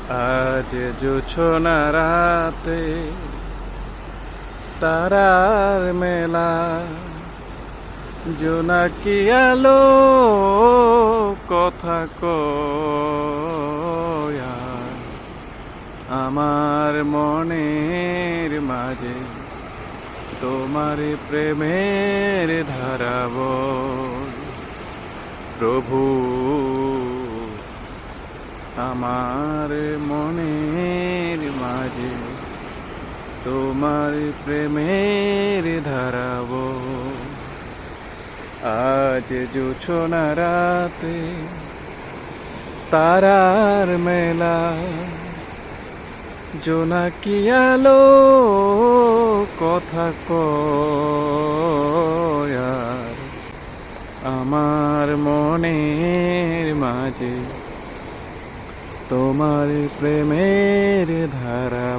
আজ জোছনা রাতে তারার মেলা, জোনাকি আলো কথা কয় আর আমার মনের মাঝে তোমার প্রেমের ধারা বয়। প্রভু, আমার মনের মাঝে তোমার প্রেমের ধারা বয়। আজ জোছনা রাতে তারার মেলা, জোনাকি আলো কথা কয় আর আমার মনের মাঝে তোমার প্রেমের ধারা